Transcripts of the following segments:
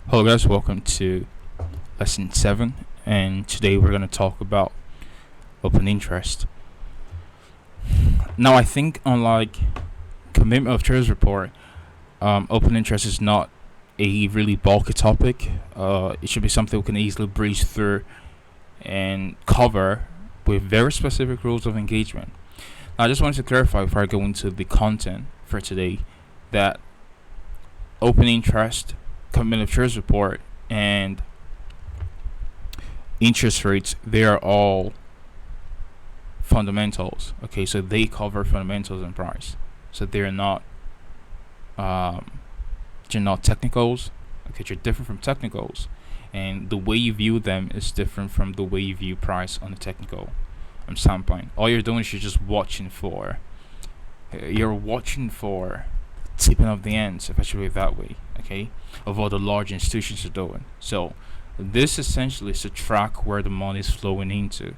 Hello guys, welcome to lesson 7, and today we're going to talk about open interest. Now I think unlike commitment of trades report, open interest is not a really bulky topic. It should be something we can easily breeze through and cover with very specific rules of engagement. Now I just wanted to clarify before I go into the content for today that open interest, commitment of trades report, and interest rates, they are all fundamentals. Okay, so they cover fundamentals and price. So they're not technicals. Okay, you're different from technicals, and the way you view them is different from the way you view price on the technical standpoint. All you're doing is you're watching for tipping of the ends, if I should put it that way, okay, of what the large institutions are doing. So this essentially is to track where the money is flowing into,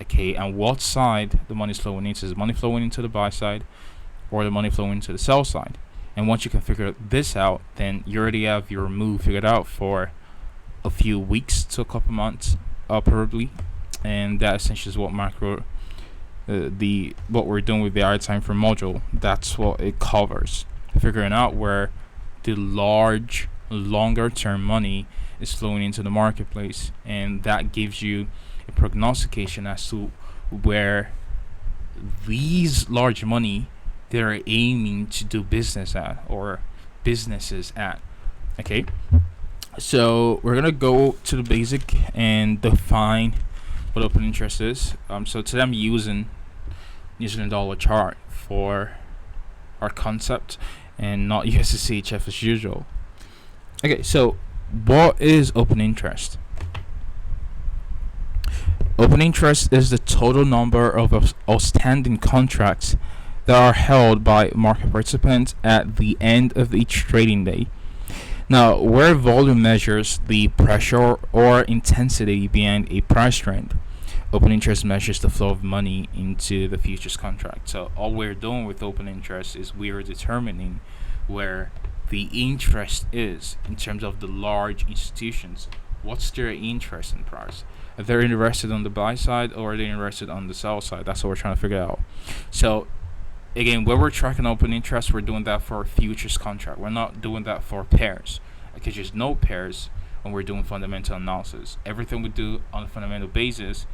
okay, and what side the money is flowing into. Is the money flowing into the buy side or the money flowing into the sell side? And once you can figure this out, then you already have your move figured out for a few weeks to a couple months, probably. And that essentially is what what we're doing with the higher time frame module. That's what it covers, figuring out where the large, longer term money is flowing into the marketplace, and that gives you a prognostication as to where these large money they're aiming to do business at, or businesses at. Okay, so we're gonna go to the basic and define what open interest is. So today I'm using New Zealand dollar chart for our concept and not USD as usual. Okay, so what is open interest? Open interest is the total number of outstanding contracts that are held by market participants at the end of each trading day. Now, where volume measures the pressure or intensity behind a price trend, open interest measures the flow of money into the futures contract. So all we're doing with open interest is we are determining where the interest is in terms of the large institutions. What's their interest in price? If they're interested on the buy side or are they interested on the sell side? That's what we're trying to figure out. So again, when we're tracking open interest, we're doing that for a futures contract. We're not doing that for pairs, because there's no pairs when we're doing fundamental analysis. Everything we do on a fundamental basis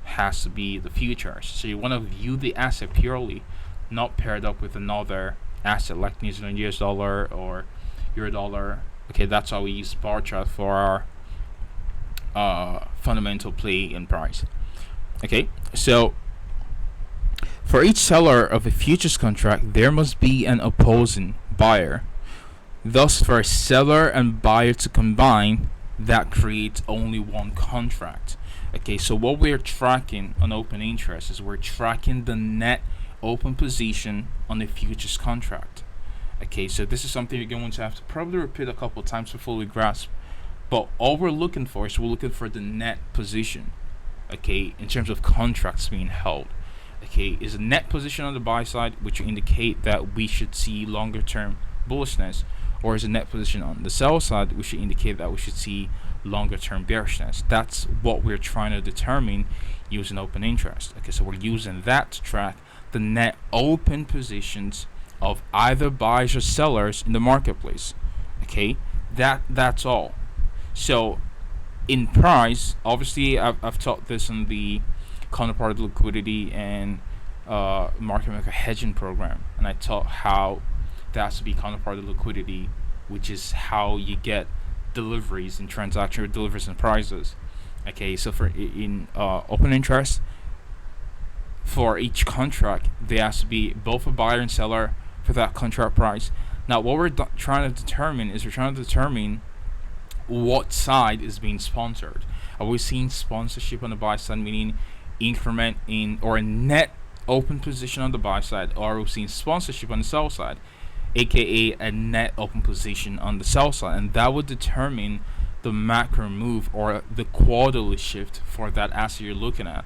has to be the futures. So you want to view the asset purely, not paired up with another asset like New Zealand US dollar or Euro dollar. Okay, that's how we use bar chart for our fundamental play in price. Okay, so for each seller of a futures contract, there must be an opposing buyer. Thus, for a seller and buyer to combine, that creates only one contract. Okay, so what we're tracking on open interest is we're tracking the net open position on the futures contract. Okay, so this is something you're going to have to probably repeat a couple of times to fully grasp. But all we're looking for is we're looking for the net position, okay, in terms of contracts being held. Okay, is a net position on the buy side, which indicate that we should see longer term bullishness, or is a net position on the sell side, which should indicate that we should see longer term bearishness. That's what we're trying to determine using open interest. Okay, so we're using that to track the net open positions of either buyers or sellers in the marketplace. Okay, that's all. So in price, obviously I've taught this in the counterparty liquidity and market maker hedging program, and I taught how that has to be counterparty liquidity, which is how you get deliveries in transaction, deliveries and prices. Okay, so for in open interest, for each contract there has to be both a buyer and seller for that contract price. Now what we're trying to determine is what side is being sponsored. Are we seeing sponsorship on the buy side, meaning increment in or a net open position on the buy side, or are we seeing sponsorship on the sell side, aka a net open position on the sell side? And that would determine the macro move or the quarterly shift for that asset you're looking at.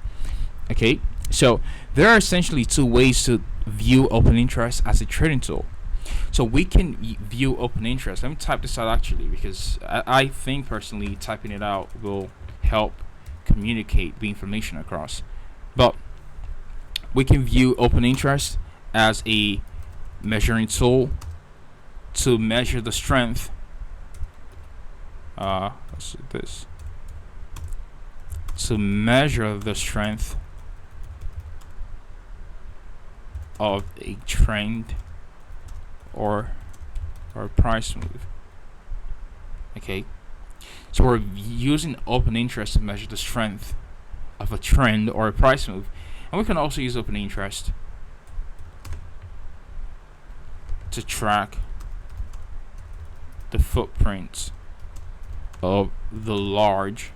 Okay, so there are essentially two ways to view open interest as a trading tool. So we can view open interest. Let me type this out actually, because I think personally typing it out will help communicate the information across. But we can view open interest as a measuring tool to measure the strength. Let's do this. To measure the strength of a trend or price move. Okay, so we're using open interest to measure the strength of a trend or a price move, and we can also use open interest to track the footprints of the large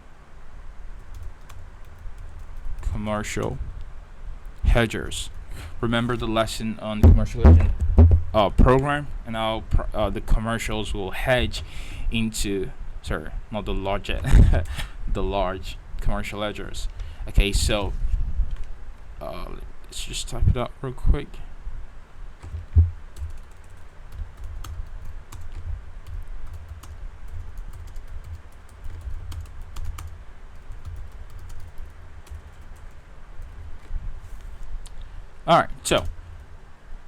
commercial hedgers. Remember the lesson on the commercial hedging program, and how the commercials will hedge into, sorry, not the large the large commercial hedgers. Okay, so let's just type it out real quick. Alright, so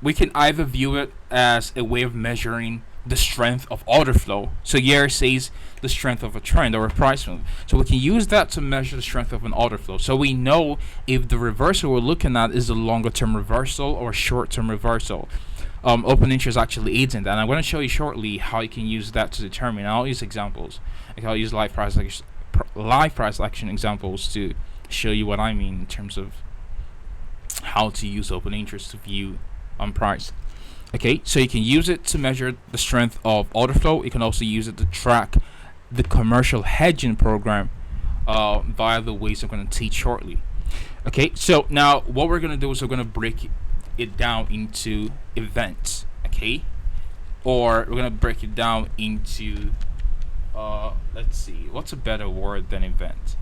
we can either view it as a way of measuring the strength of order flow. So here says the strength of a trend or a price move. So we can use that to measure the strength of an order flow. So we know if the reversal we're looking at is a longer term reversal or a short term reversal. Open interest actually aids in that. And I'm going to show you shortly how you can use that to determine. I'll use examples. Like I'll use live price action examples to show you what I mean in terms of how to use open interest to view on price. Okay, so you can use it to measure the strength of order flow. You can also use it to track the commercial hedging program via the ways I'm going to teach shortly. Okay, so now what we're going to do is we're going to break it down into events. Okay, or we're going to break it down into let's see, what's a better word than event?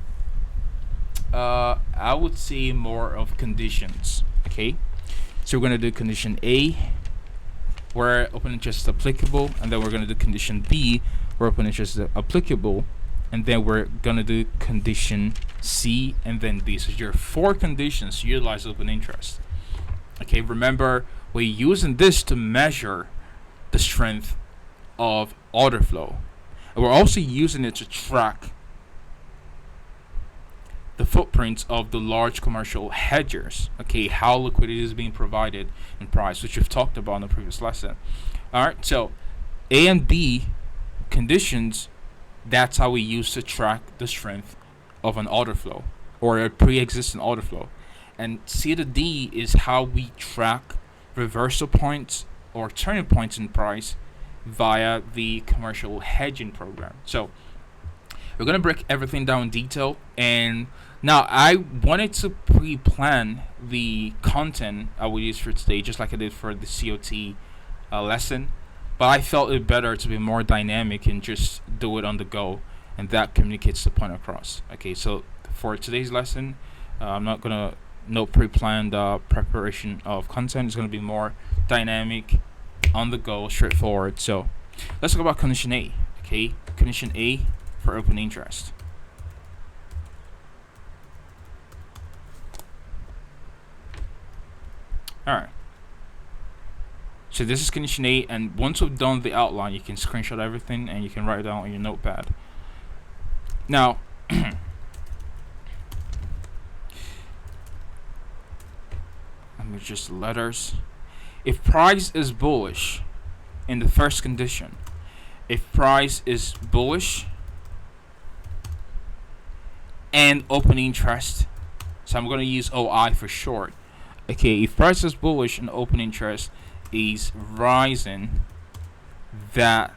I would say more of conditions. Okay, so we're going to do condition A, where open interest is applicable, and then we're going to do condition B, where open interest is applicable, and then we're going to do condition C and then D. So your 4 conditions to utilize open interest. Okay, remember we're using this to measure the strength of order flow, and we're also using it to track the footprints of the large commercial hedgers. Okay, how liquidity is being provided in price, which we've talked about in the previous lesson. All right, so A and B conditions, that's how we use to track the strength of an order flow or a pre-existing order flow. And C to D is how we track reversal points or turning points in price via the commercial hedging program. So we're going to break everything down in detail. And now I wanted to pre-plan the content I will use for today, just like I did for the COT lesson. But I felt it better to be more dynamic and just do it on the go, and that communicates the point across. Okay, so for today's lesson, I'm not going to no pre-planned preparation of content. It's going to be more dynamic, on the go, straightforward. So let's talk about condition A. Okay, condition A for open interest. Alright, so this is condition A, and once we've done the outline, you can screenshot everything and you can write it down on your notepad. Now let me just letters. If price is bullish in the first condition, if price is bullish and open interest, so I'm going to use OI for short. Okay, if price is bullish and open interest is rising, that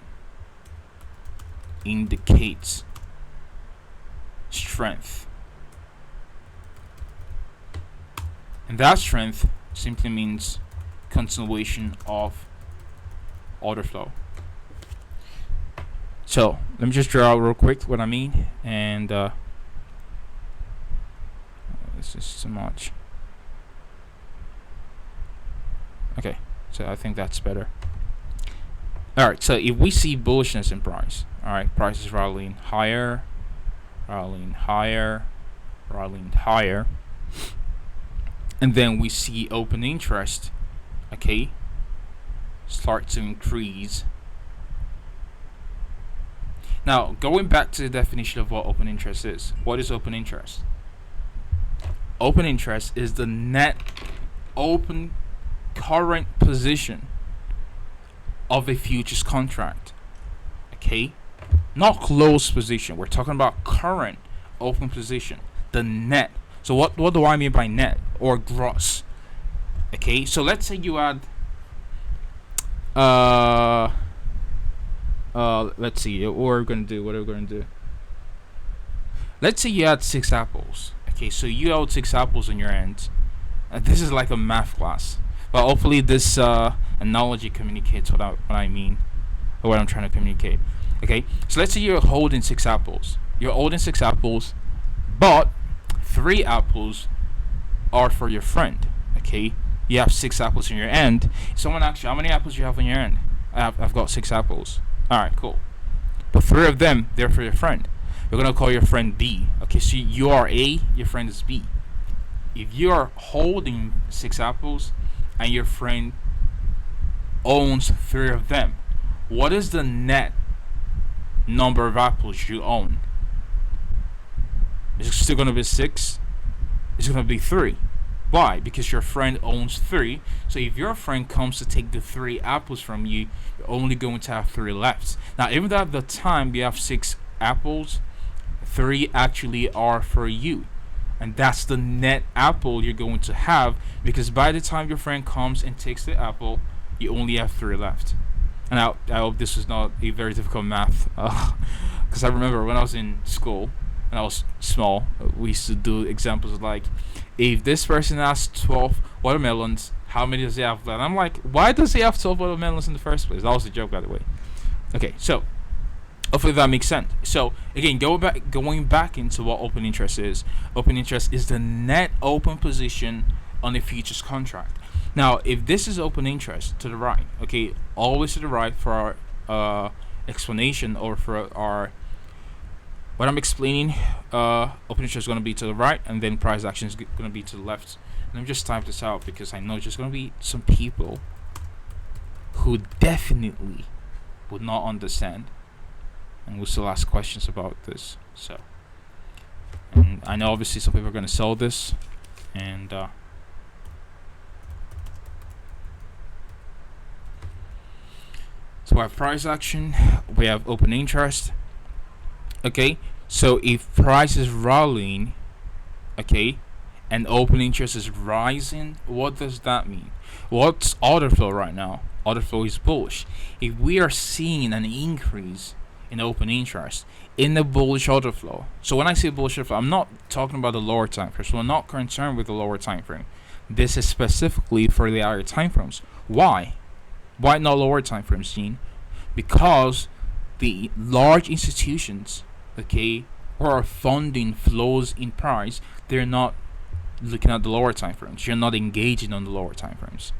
indicates strength. And that strength simply means continuation of order flow. So let me just draw out real quick what I mean, and this is too much. Okay, so I think that's better. All right, so if we see bullishness in price, all right, price is rallying higher, rallying higher, rallying higher, and then we see open interest, okay, start to increase. Now, going back to the definition of what open interest is, what is open interest? Open interest is the net open current position of a futures contract, okay? Not closed position. We're talking about current open position, the net. So what do I mean by net or gross? Okay, so let's say you had let's see what we're gonna do. Let's say you had 6 apples. Okay, so you held 6 apples on your end. This is like a math class, but hopefully this analogy communicates what I mean, or what I'm trying to communicate. Okay, so let's say you're holding 6 apples. You're holding 6 apples, but 3 apples are for your friend. Okay, you have 6 apples in your end. Someone asks you, how many apples do you have on your end? I've got 6 apples. Alright, cool. But 3 of them, they're for your friend. You're gonna call your friend B. Okay, so you are A, your friend is B. If you are holding 6 apples and your friend owns 3 of them, what is the net number of apples you own? Is it still gonna be 6? It's gonna be 3. Why? Because your friend owns 3. So if your friend comes to take the 3 apples from you, you're only going to have 3 left. Now, even though at the time you have 6 apples, 3 actually are for you. And that's the net apple you're going to have, because by the time your friend comes and takes the apple, you only have 3 left. And I hope this is not a very difficult math, because I remember when I was in school, when I was small, we used to do examples like, if this person has 12 watermelons, how many does he have left? I'm like, why does he have 12 watermelons in the first place? That was the joke, by the way. Okay, so hopefully that makes sense. So again, going back into what open interest is. Open interest is the net open position on a futures contract. Now, if this is open interest to the right, okay, always to the right for our explanation, or for our what I'm explaining, open interest is going to be to the right, and then price action is going to be to the left. Let me just type this out, because I know there's going to be some people who definitely would not understand and will still ask questions about this. So, and I know obviously some people are going to sell this, and so we have price action, we have open interest. Okay, so if price is rallying, okay, and open interest is rising, what does that mean? What's order flow right now? Order flow is bullish. If we are seeing an increase in open interest in the bullish order flow, so when I say bullish order flow, I'm not talking about the lower time frames. We're not concerned with the lower time frame. This is specifically for the higher time frames. Why? Why not lower time frames, Gene? Because the large institutions, okay, or are funding flows in price, they're not looking at the lower time frames. You're not engaging on the lower time frames.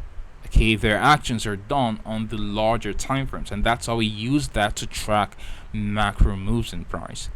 Okay, their actions are done on the larger time frames, and that's how we use that to track macro moves in price.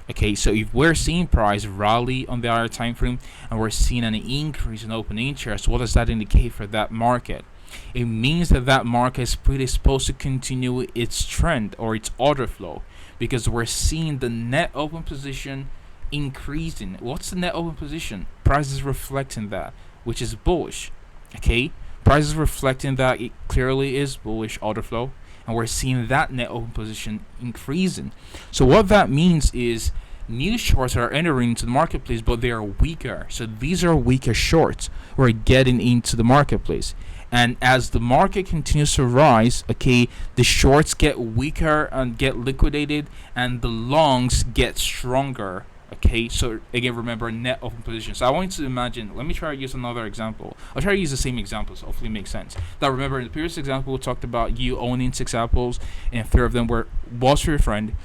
Okay, so if we're seeing price rally on the higher time frame and we're seeing an increase in open interest, what does that indicate for that market? It means that that market is predisposed to continue its trend or its order flow, because we're seeing the net open position increasing. What's the net open position? Price is reflecting that, which is bullish. Okay, price is reflecting that it clearly is bullish order flow, and we're seeing that net open position increasing. So what that means is new shorts are entering into the marketplace, but they are weaker. So these are weaker shorts who are getting into the marketplace. And as the market continues to rise, okay, the shorts get weaker and get liquidated, and the longs get stronger. Okay, so again, remember net open position. So I want you to imagine, let me try to use another example. I'll try to use the same example, so hopefully it makes sense. Now remember, in the previous example, we talked about you owning 6 apples, and 3 of them was for your friend.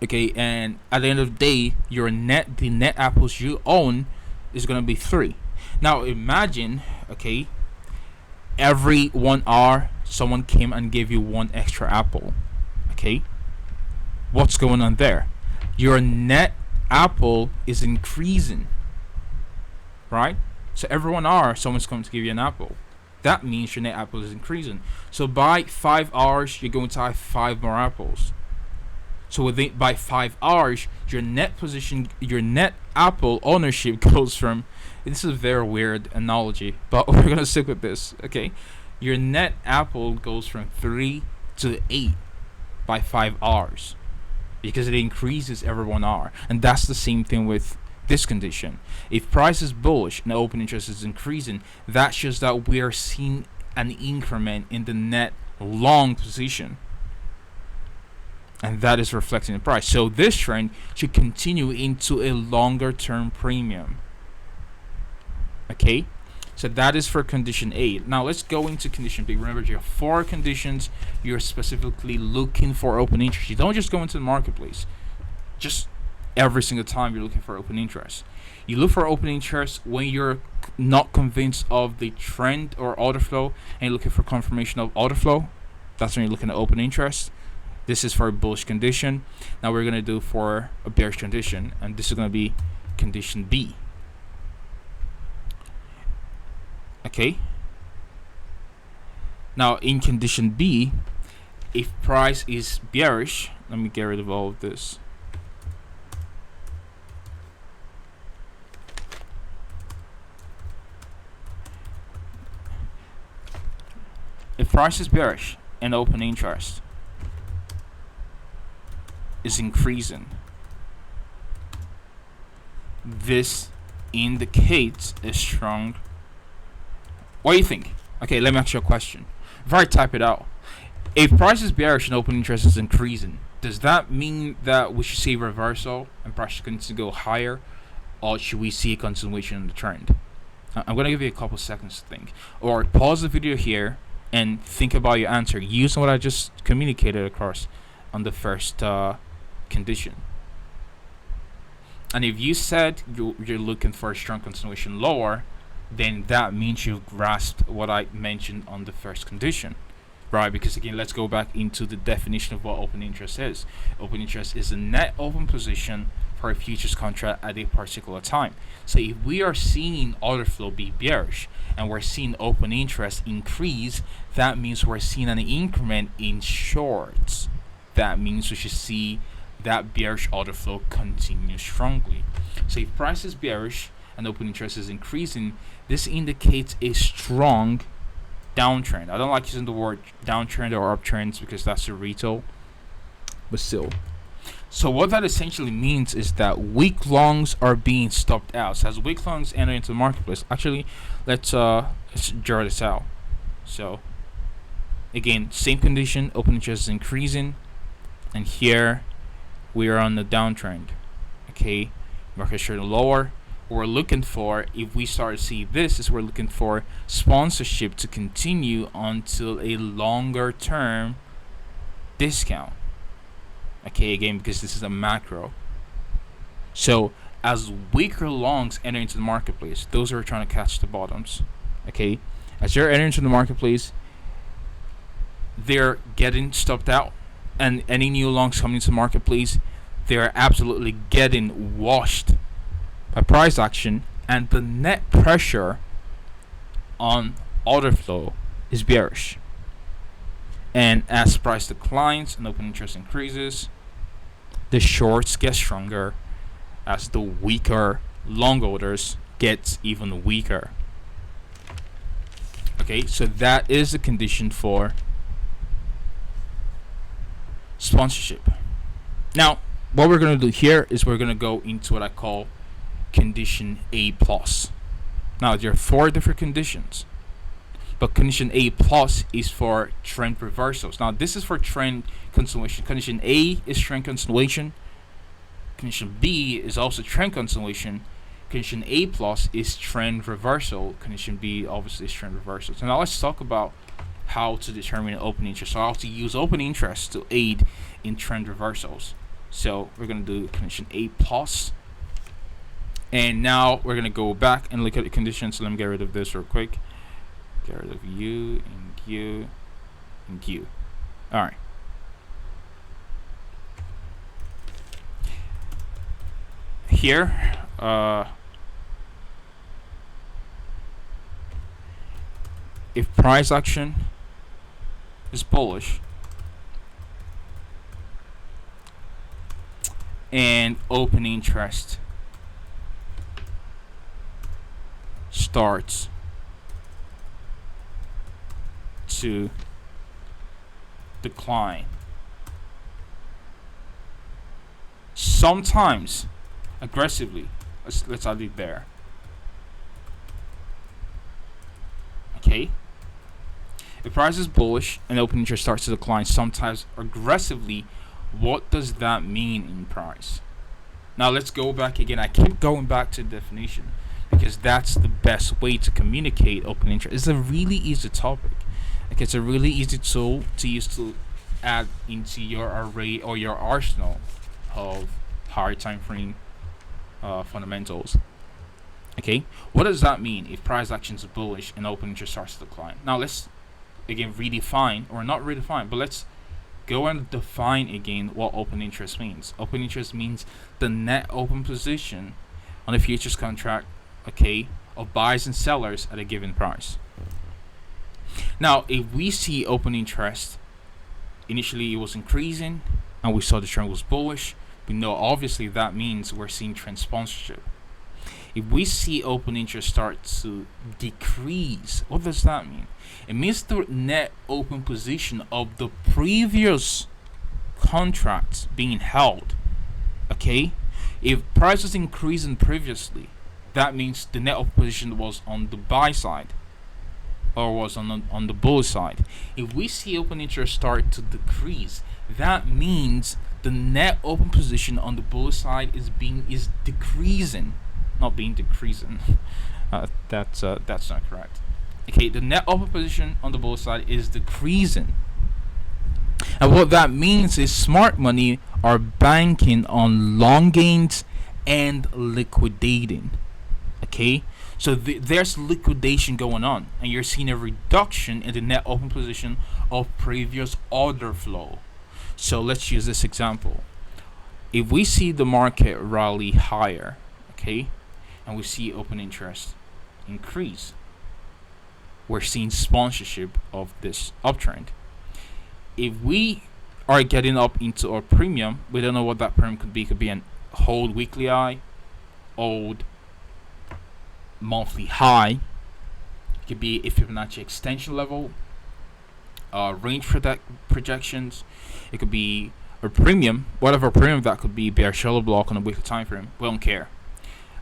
Okay, and at the end of the day, the net apples you own is going to be 3. Now imagine, okay, every 1 hour someone came and gave you one extra apple. Okay, what's going on there? Your net apple is increasing, right? So every 1 hour, someone's coming to give you an apple. That means your net apple is increasing. So by 5 hours, you're going to have 5 more apples. So by 5 hours, your net apple ownership goes from. This is a very weird analogy, but we're gonna stick with this. Okay, your net apple goes from 3 to 8 by 5 hours, because it increases every 1 hour, and that's the same thing with this condition. If price is bullish and open interest is increasing, that shows that we are seeing an increment in the net long position, and that is reflecting the price. So this trend should continue into a longer term premium. Okay, so that is for condition A. Now let's go into condition B. Remember, you have 4 conditions. You're specifically looking for open interest. You don't just go into the marketplace just every single time you're looking for open interest. You look for open interest when you're not convinced of the trend or order flow, and you're looking for confirmation of order flow. That's when you're looking at open interest. This is for a bullish condition. Now we're going to do for a bearish condition, and this is going to be condition B. Okay. Now in condition B, if price is bearish, let me get rid of all of this. If price is bearish and open interest is increasing, this indicates a strong. What do you think? Okay, let me ask you a question. If I type it out, if price is bearish and open interest is increasing, does that mean that we should see reversal and price should continue to go higher, or should we see a continuation in the trend? I'm going to give you a couple seconds to think, or pause the video here and think about your answer using what I just communicated across on the first condition. And if you said you're looking for a strong continuation lower, then that means you've grasped what I mentioned on the first condition, right? Because again, let's go back into the definition of what open interest is. Open interest is a net open position for a futures contract at a particular time. So if we are seeing order flow be bearish and we're seeing open interest increase, that means we're seeing an increment in shorts. That means we should see that bearish order flow continue strongly. So if price is bearish and open interest is increasing, this indicates a strong downtrend. I don't like using the word downtrend or uptrends because that's a retail, but still. So what that essentially means is that weak longs are being stopped out. So as weak longs enter into the marketplace, actually, let's draw this out. So again, same condition, open interest is increasing, and here we are on the downtrend. Okay, market share lower. What we're looking for, if we start to see this, is we're looking for sponsorship to continue until a longer term discount. Okay, again, because this is a macro. So as weaker longs enter into the marketplace, those are trying to catch the bottoms. Okay, as they're entering into the marketplace, they're getting stopped out, and any new longs coming into the marketplace, they're absolutely getting washed by price action, and the net pressure on order flow is bearish. And as price declines and open interest increases, the shorts get stronger as the weaker long orders get even weaker. Okay, so that is the condition for sponsorship. Now, what we're going to do here is we're going to go into what I call condition A plus. Now, there are 4 different conditions, but condition A plus is for trend reversals. Now, this is for trend continuation. Condition A is trend continuation. Condition B is also trend continuation. Condition A plus is trend reversal. Condition B obviously is trend reversal. So now let's talk about how to determine open interest. So how to use open interest to aid in trend reversals. So we're going to do condition A plus. And now we're going to go back and look at the conditions. So let me get rid of this real quick. Get rid of you and you. in Q. Alright. Here, if price action is bullish and open interest starts to decline, sometimes aggressively, let's add it there. Okay, if price is bullish and open interest starts to decline, sometimes aggressively, what does that mean in price? Now let's go back again. I keep going back to the definition because that's the best way to communicate open interest. It's a really easy topic. Like, it's a really easy tool to use to add into your array or your arsenal of higher time frame fundamentals. Okay, what does that mean if price action is bullish and open interest starts to decline? Now let's again redefine, or not redefine, but let's go and define again what open interest means. Open interest means the net open position on a futures contract, okay, of buyers and sellers at a given price. Now, if we see open interest, initially it was increasing and we saw the trend was bullish, we know obviously that means we're seeing trend sponsorship. If we see open interest start to decrease, what does that mean? It means the net open position of the previous contracts being held. Okay? If price was increasing previously, that means the net open position was on the buy side or was on the bull side. If we see open interest start to decrease, that means the net open position on the bull side is decreasing. Not being decreasing. That's not correct. Okay, the net open position on the bull side is decreasing, and what that means is smart money are banking on long gains and liquidating. Okay, so there's liquidation going on, and you're seeing a reduction in the net open position of previous order flow. So let's use this example. If we see the market rally higher, okay, and we see open interest increase, we're seeing sponsorship of this uptrend. If we are getting up into our premium, we don't know what that premium could be. It could be an hold weekly high, old monthly high. It could be a Fibonacci extension level, range projections. It could be a premium, whatever premium that could be, bear shallow block on a weekly time frame. We don't care.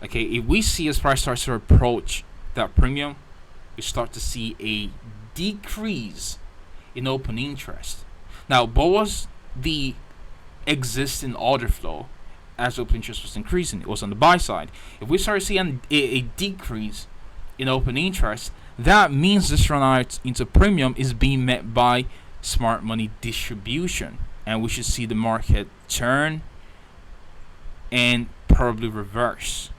Okay, if we see as price starts to approach that premium, we start to see a decrease in open interest. Now, what was the existing order flow as open interest was increasing? It was on the buy side. If we start seeing a decrease in open interest, that means this run out into premium is being met by smart money distribution, and we should see the market turn and probably reverse.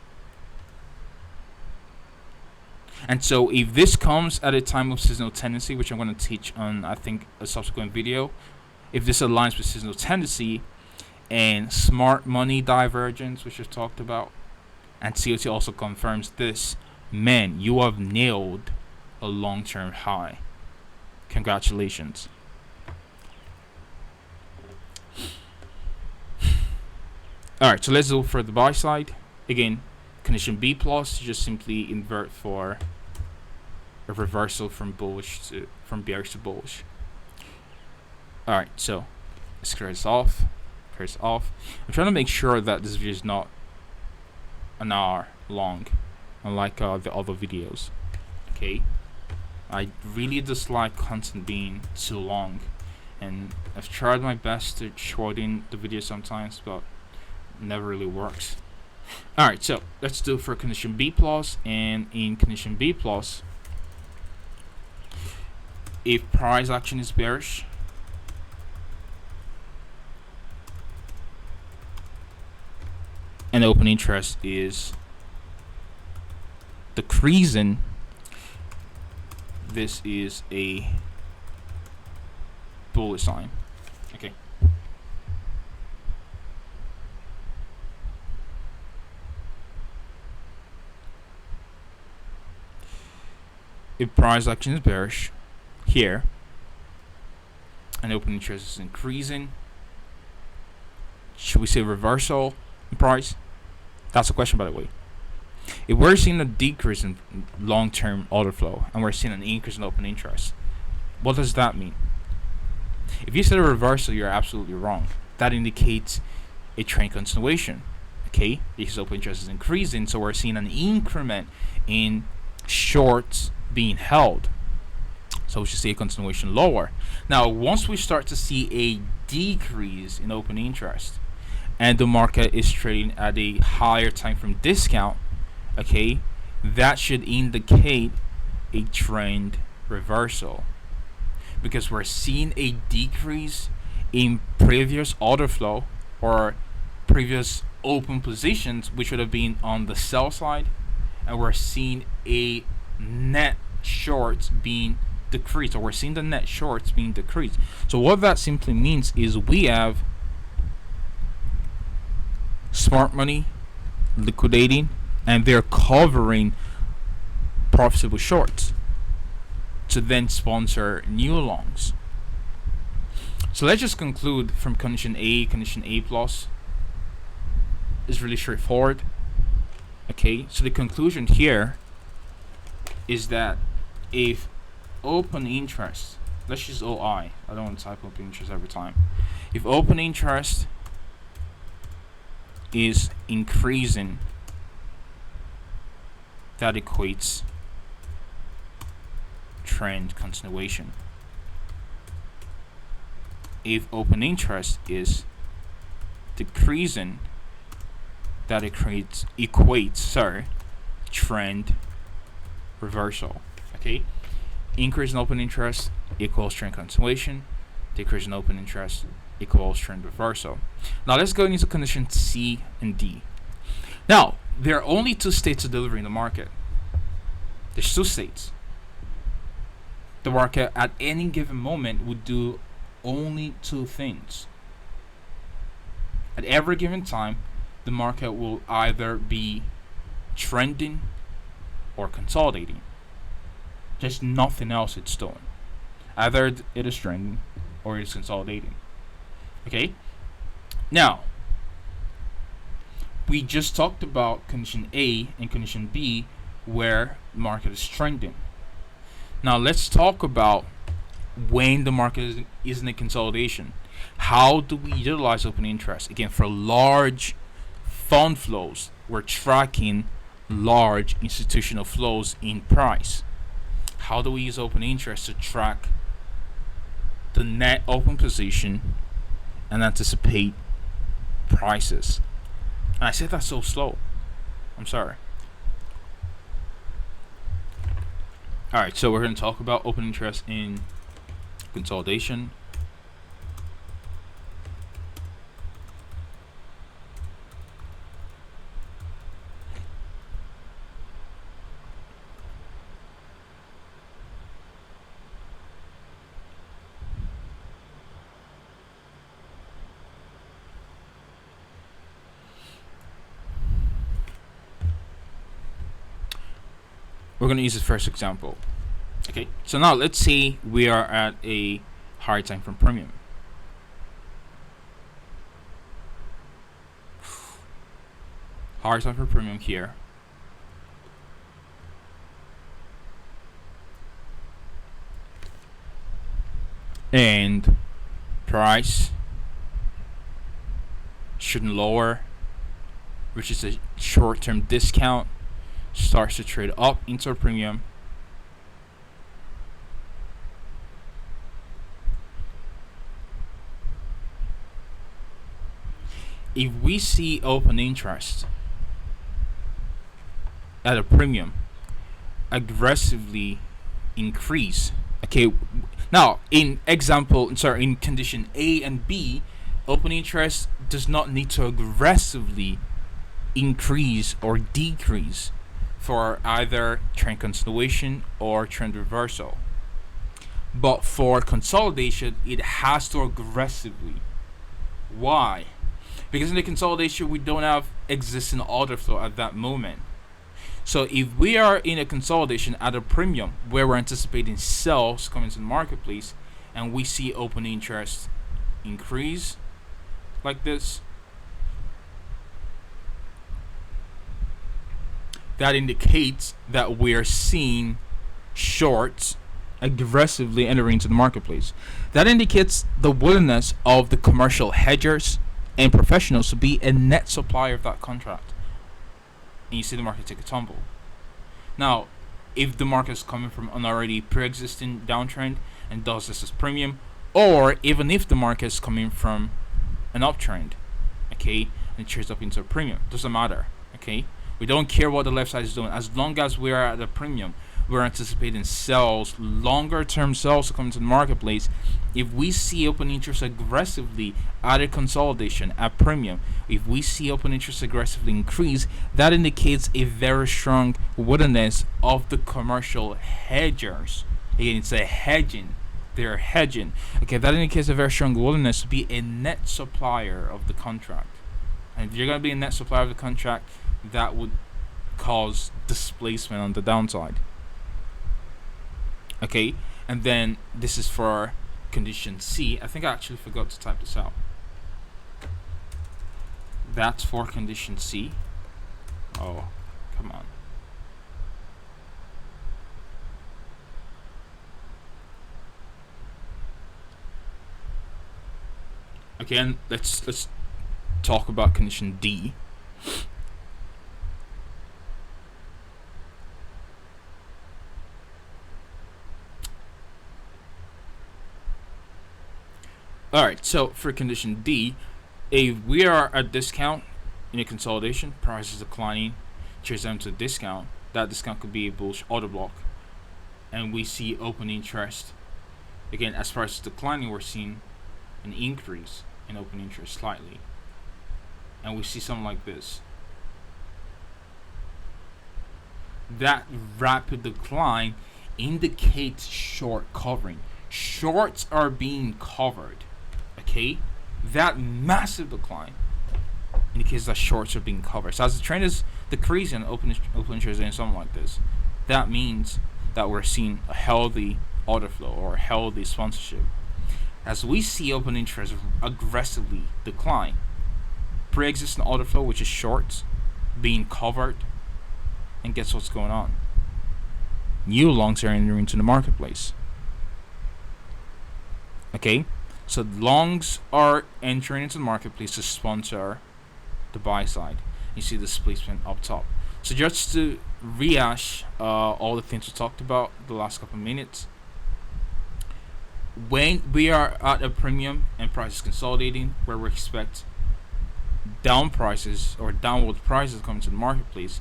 And so if this comes at a time of seasonal tendency, which I'm going to teach on, I think, a subsequent video, if this aligns with seasonal tendency and smart money divergence, which we've talked about, and COT also confirms this, man, you have nailed a long-term high. Congratulations. Alright, so let's go for the buy side. Again, condition B plus, just simply invert for a reversal from bearish to bullish. Alright, so let's clear this off. I'm trying to make sure that this video is not an hour long, unlike the other videos. Okay, I really dislike content being too long, and I've tried my best to shorten the video sometimes, but it never really works. Alright, so let's do it for condition B plus, and in condition B plus, if price action is bearish, and open interest is decreasing, this is a bullish sign. Okay. If price action is bearish here and open interest is increasing, should we say reversal in price? That's a question, by the way. If we're seeing a decrease in long-term order flow and we're seeing an increase in open interest, what does that mean? If you said a reversal, you're absolutely wrong. That indicates a trend continuation. Okay, because open interest is increasing, so we're seeing an increment in shorts being held. So we should see a continuation lower. Now, once we start to see a decrease in open interest and the market is trading at a higher time frame discount, okay, that should indicate a trend reversal, because we're seeing a decrease in previous order flow or previous open positions, which would have been on the sell side, and we're seeing a net shorts being decreased, or we're seeing the net shorts being decreased. So what that simply means is we have smart money liquidating and they're covering profitable shorts to then sponsor new longs. So let's just conclude from condition A plus is really straightforward. Okay, so the conclusion here is that if open interest, let's use OI, I don't want to type open interest every time. If open interest is increasing, that equates trend continuation. If open interest is decreasing, that equates trend reversal. Okay, increase in open interest equals trend continuation, decrease in open interest equals trend reversal. Now let's go into condition C and D. Now there are only two states of delivery in the market. There's two states. The market at any given moment would do only two things. At every given time, the market will either be trending or consolidating. There's nothing else it's doing. Either it is trending or it is consolidating. Okay? Now, we just talked about condition A and condition B where the market is trending. Now let's talk about when the market is in a consolidation. How do we utilize open interest? Again, for large fund flows, we're tracking large institutional flows in price. How do we use open interest to track the net open position and anticipate prices? And I said that so slow. I'm sorry. Alright, so we're going to talk about open interest in consolidation. We're going to use the first example. Okay, so now let's say we are at a higher time frame premium. Higher time frame premium here. And price shouldn't lower, which is a short-term discount, starts to trade up into a premium. If we see open interest at a premium aggressively increase, okay, now in condition A and B, open interest does not need to aggressively increase or decrease for either trend continuation or trend reversal. But for consolidation, it has to aggressively. Why? Because in the consolidation, we don't have existing order flow at that moment. So if we are in a consolidation at a premium where we're anticipating sales coming to the marketplace, and we see open interest increase like this, that indicates that we're seeing shorts aggressively entering into the marketplace. That indicates the willingness of the commercial hedgers and professionals to be a net supplier of that contract. And you see the market take a tumble. Now, if the market is coming from an already pre-existing downtrend and does this as premium, or even if the market is coming from an uptrend, okay, and it trades up into a premium, doesn't matter, okay. We don't care what the left side is doing as long as we are at a premium. We're anticipating sales, longer term sales to come into the marketplace. If we see open interest aggressively at a consolidation at premium, if we see open interest aggressively increase, that indicates a very strong willingness of the commercial hedgers. Again, it's a hedging. They're hedging. Okay, that indicates a very strong willingness to be a net supplier of the contract. And if you're going to be a net supplier of the contract, that would cause displacement on the downside. Okay, and then this is for condition C. I think I actually forgot to type this out. That's for condition C. Oh, come on. Again, let's talk about condition D. Alright, so for condition D, if we are at discount in a consolidation, price is declining, trades down to a discount, that discount could be a bullish order block, and we see open interest. Again, as price is declining, we're seeing an increase in open interest slightly, and we see something like this. That rapid decline indicates short covering. Shorts are being covered. Okay, that massive decline indicates that shorts are being covered. So as the trend is decreasing, open interest is doing something like this. That means that we're seeing a healthy order flow or a healthy sponsorship. As we see open interest aggressively decline, pre-existing order flow, which is shorts, being covered, and guess what's going on? New longs are entering into the marketplace. Okay, so longs are entering into the marketplace to sponsor the buy side. You see the displacement up top. So just to rehash all the things we talked about the last couple of minutes, when we are at a premium and price is consolidating, where we expect down prices or downward prices coming to the marketplace,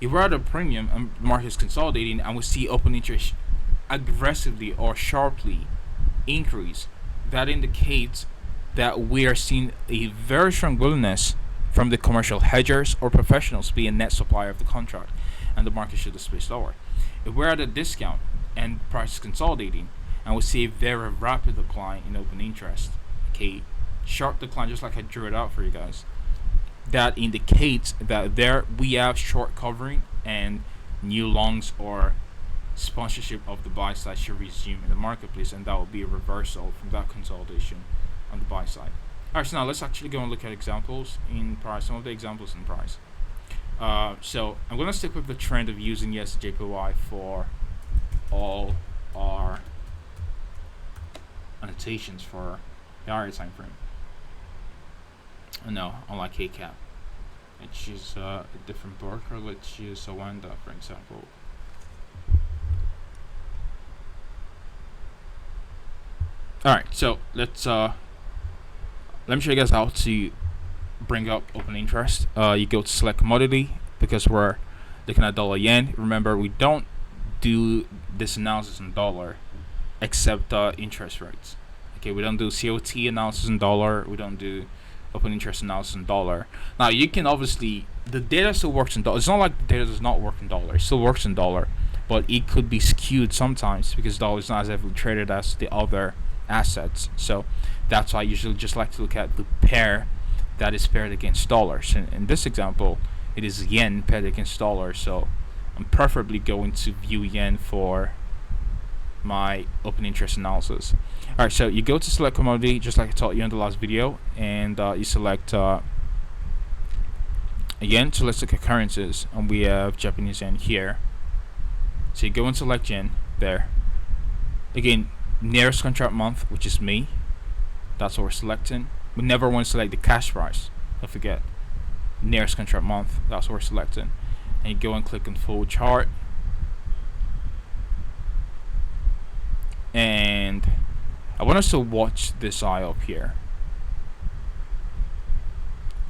if we're at a premium and the market is consolidating and we see open interest aggressively or sharply increase, that indicates that we are seeing a very strong willingness from the commercial hedgers or professionals to be a net supplier of the contract, and the market should displace lower. If we're at a discount and price is consolidating and we see a very rapid decline in open interest, okay, sharp decline, just like I drew it out for you guys, that indicates that there we have short covering and new longs or sponsorship of the buy side should resume in the marketplace, and that will be a reversal from that consolidation on the buy side. Alright, so now let's actually go and look at examples in price, some of the examples in price. So I'm going to stick with the trend of using JPY for all our annotations for the higher time frame. No, unlike KCAP. Let's use a different broker. Let's use a Wanda, for example. Alright, so let me show you guys how to bring up open interest. You go to select commodity because we're looking at dollar yen. Remember, we don't do this analysis in dollar except interest rates. Okay, we don't do COT analysis in dollar. We don't do open interest analysis in dollar. Now you can obviously, the data still works in dollar. It's not like the data does not work in dollar. It still works in dollar, but it could be skewed sometimes because dollar is not as heavily traded as the other assets. So that's why I usually just like to look at the pair that is paired against dollars. In this example, it is yen paired against dollar, so I'm preferably going to view yen for my open interest analysis. Alright, so you go to select commodity just like I taught you in the last video, and you select yen. So let's look at currencies, and we have Japanese yen here. So you go and select yen there. Again, nearest contract month, which is May. That's what we're selecting. We never want to select the cash price. Don't forget. Nearest contract month, that's what we're selecting. And you go and click on full chart. And I want us to watch this eye up here.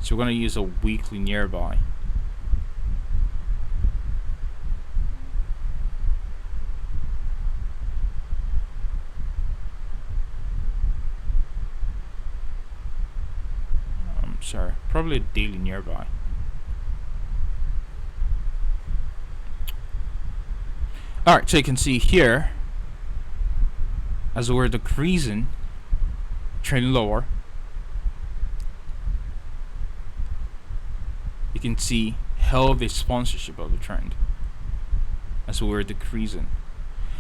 So we're going to use a weekly nearby. Sorry, probably a daily nearby. Alright, so you can see here, as we're decreasing, trending lower, you can see healthy sponsorship of the trend as we're decreasing.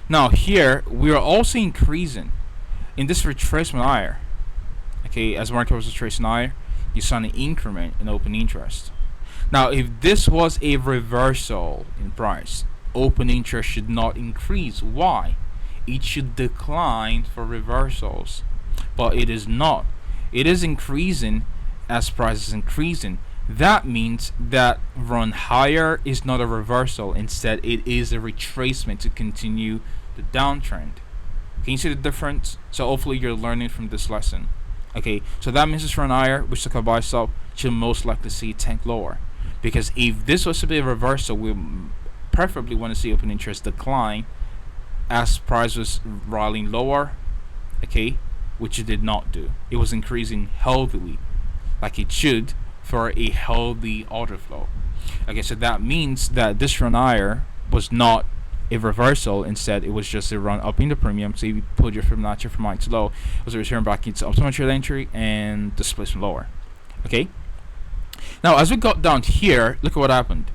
Now here, we are also increasing in this retracement higher. Okay, as market was retracing higher, you saw an increment in open interest. Now, if this was a reversal in price, open interest should not increase. Why? It should decline for reversals, but it is not. It is increasing as price is increasing. That means that run higher is not a reversal. Instead, it is a retracement to continue the downtrend. Can you see the difference? So hopefully you're learning from this lesson. Okay, so that means it's run higher, which took a buy stop, should most likely see tank lower. Because if this was to be a reversal, we preferably want to see open interest decline as price was rallying lower, okay, which it did not do. It was increasing healthily, like it should, for a healthy order flow. Okay, so that means that this run higher was not a reversal. Instead, it was just a run up in the premium. So if you pulled your Fibonacci from high to low, it was a return back into optimal trade entry and displacement lower. Okay. Now, as we got down here, look at what happened.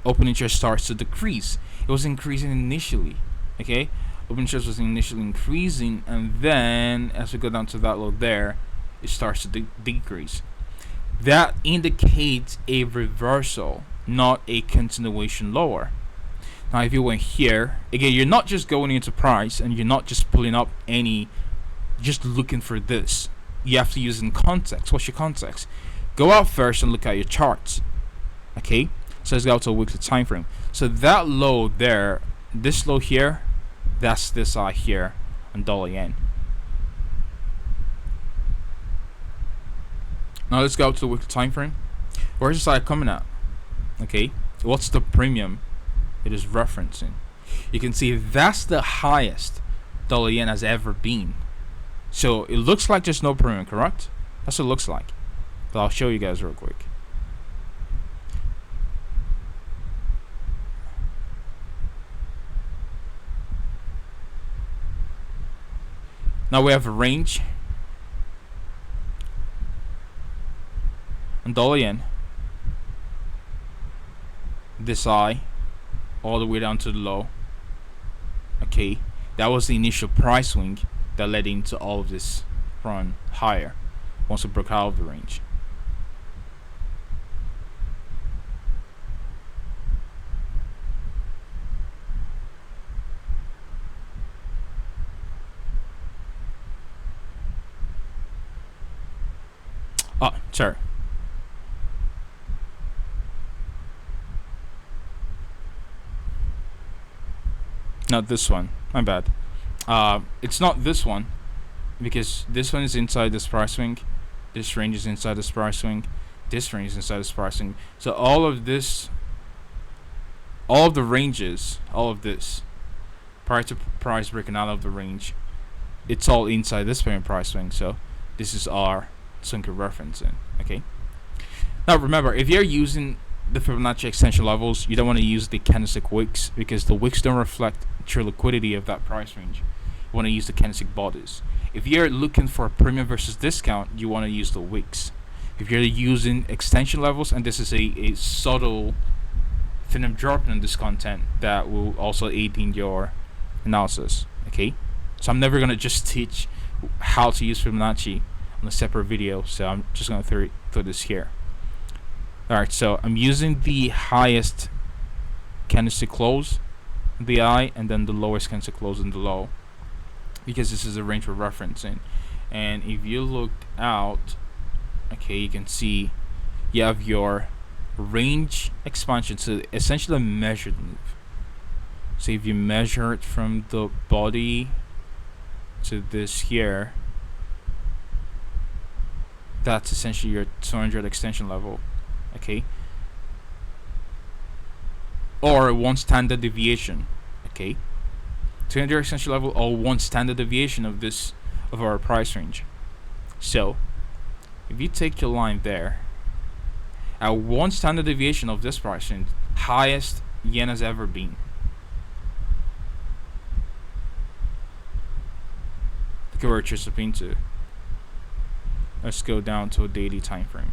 Open interest starts to decrease. It was increasing initially. Okay, open interest was initially increasing, and then as we go down to that low there, it starts to decrease. That indicates a reversal, not a continuation lower. Now, if you went here, again, you're not just going into price and you're not just pulling up any, just looking for this. You have to use in context. What's your context? Go out first and look at your charts. Okay, so let's go to a weekly time frame. So that low there, this low here, that's this eye here on dollar yen. Now let's go to the weekly time frame. Where's this eye coming at? Okay, what's the premium it is referencing? You can see that's the highest dollar yen has ever been. So it looks like there's no premium, correct? That's what it looks like. But I'll show you guys real quick. Now we have a range on dollar yen. This eye all the way down to the low. Okay, that was the initial price swing that led into all of this run higher once it broke out of the range. Oh, sorry. Not this one, my bad. It's not this one, because this one is inside this price swing, this range is inside this price swing, this range is inside this price swing. So all of this, all of the ranges, all of this, prior to price breaking out of the range, it's all inside this payment price swing. So this is our swing referencing. Okay. Now remember, if you're using the Fibonacci extension levels, you don't want to use the candlestick wicks because the wicks don't reflect true liquidity of that price range. You want to use the candlestick bodies. If you're looking for a premium versus discount, you want to use the wicks. If you're using extension levels, and this is a subtle thing I'm dropping in this content that will also aid in your analysis. Okay, so I'm never gonna just teach how to use Fibonacci on a separate video, so I'm just gonna throw this here. Alright, so I'm using the highest candlestick close in the eye and then the lowest candlestick close in the low, because this is a range we're referencing. And if you looked out, okay, you can see you have your range expansion, so essentially a measured move. So if you measure it from the body to this here, that's essentially your 200 extension level. Okay, or one standard deviation. Okay, 200 extension level or one standard deviation of our price range. So if you take your line there at one standard deviation of this price range, highest yen has ever been. Look at where it just up into. Let's go down to a daily time frame.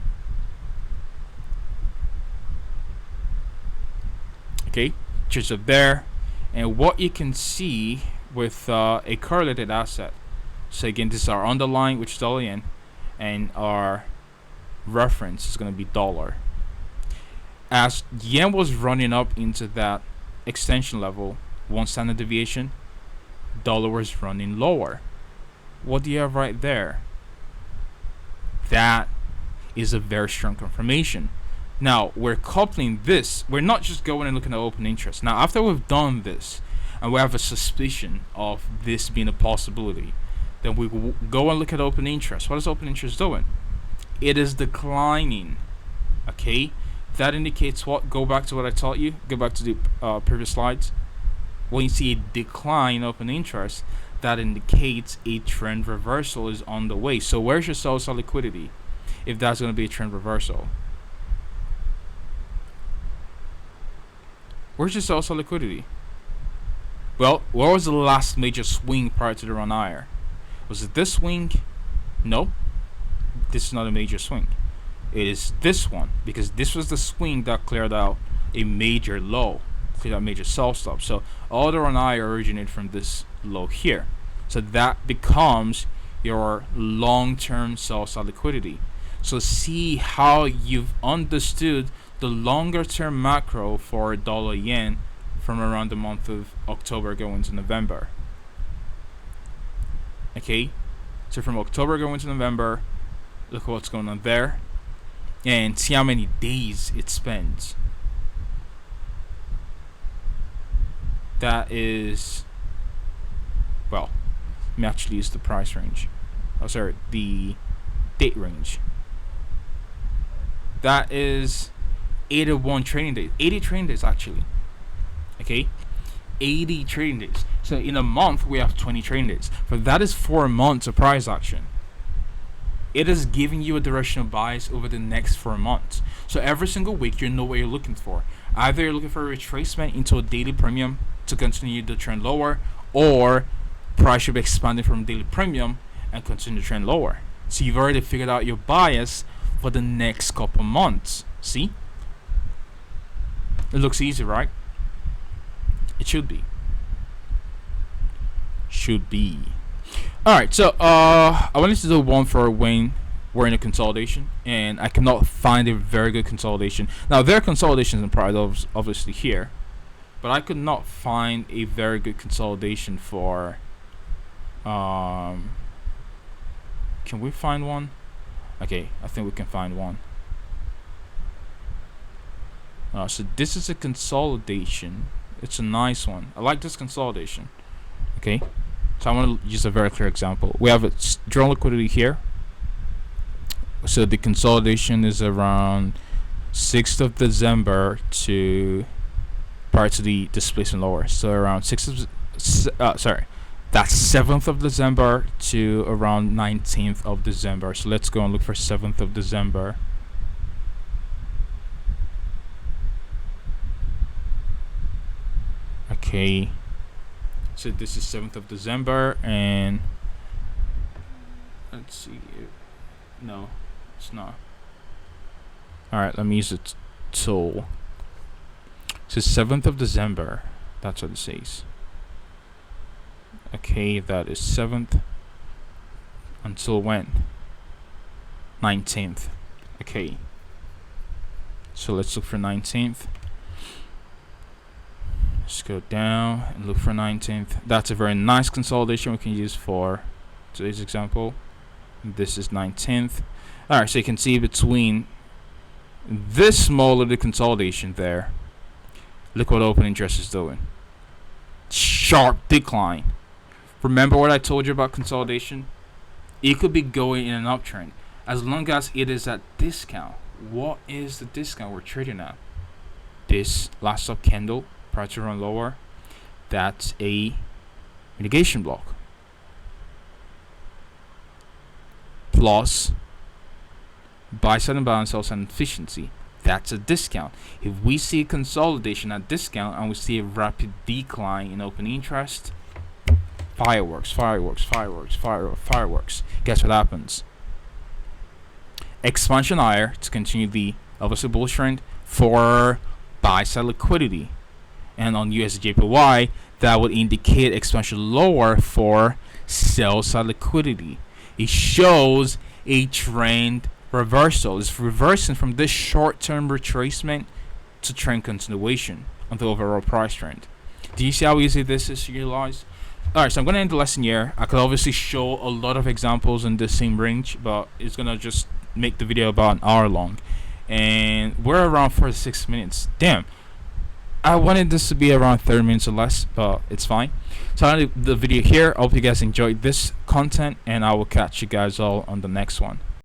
Okay, just up there, and what you can see with a correlated asset. So again, this is our underlying, which is dollar yen, and our reference is going to be dollar. As yen was running up into that extension level, one standard deviation, dollar was running lower. What do you have right there? That is a very strong confirmation. Now we're coupling this. We're not just going and looking at open interest. Now after we've done this and we have a suspicion of this being a possibility, then we go and look at open interest. What is open interest doing? It is declining. Okay, that indicates what? Go back to what I taught you. Go back to the previous slides. When you see a decline in open interest, that indicates a trend reversal is on the way. So where's your sell side liquidity if that's going to be a trend reversal? Where's your sell side liquidity? Well, where was the last major swing prior to the run higher? Was it this swing? No, this is not a major swing. It is this one, because this was the swing that cleared out a major low, cleared out major sell stop. So all the run higher originated from this low here. So that becomes your long-term sell side liquidity. So see how you've understood the longer-term macro for dollar yen from around the month of October going to November. Okay, so from October going to November, look what's going on there, and see how many days it spends. That is, well, let me actually use the price range. Oh, sorry, the date range. That is 81 trading days. 80 trading days actually. Okay, 80 trading days. So in a month we have 20 trading days. But that is 4 months of price action. It is giving you a directional bias over the next 4 months. So every single week you know what you're looking for. Either you're looking for a retracement into a daily premium to continue the trend lower, or price should be expanding from daily premium and continue the trend lower. So you've already figured out your bias for the next couple months. See? It looks easy, right? It should be. Should be. Alright, so I wanted to do one for when we're in a consolidation, and I cannot find a very good consolidation. Now there are consolidations in price obviously here, but I could not find a very good consolidation for can we find one? Okay, I think we can find one. So this is a consolidation. It's a nice one. I like this consolidation. Okay, so I want to use a very clear example. We have a drawn liquidity here. So the consolidation is around 6th of December to prior to the displacement lower. So around 6th of that's 7th of December to around 19th of December. So let's go and look for 7th of December. Okay, so this is 7th of December, and let's see. No, it's not. Alright, let me use the tool. So 7th of December. That's what it says. Okay, that is 7th. Until when? 19th. Okay. So let's look for 19th. Let's go down and look for 19th. That's a very nice consolidation we can use for today's example. This is 19th. Alright, so you can see between this small little consolidation there, look what open interest is doing. Sharp decline. Remember what I told you about consolidation? It could be going in an uptrend as long as it is at discount. What is the discount we're trading at? This last up candle prior to run lower, that's a mitigation block. Plus buy side and balance, sell side efficiency. That's a discount. If we see consolidation at discount and we see a rapid decline in open interest, fireworks. Guess what happens? Expansion higher to continue the obviously bullish trend for buy side liquidity, and on USDJPY that would indicate expansion lower for sell side liquidity. It shows a trend reversal. It's reversing from this short-term retracement to trend continuation on the overall price trend. Do you see how easy this is to utilize? Alright, so I'm going to end the lesson here. I could obviously show a lot of examples in the same range, but it's going to just make the video about an hour long. And we're around 46 minutes. Damn. I wanted this to be around 30 minutes or less, but it's fine. So I end the video here. I hope you guys enjoyed this content, and I will catch you guys all on the next one.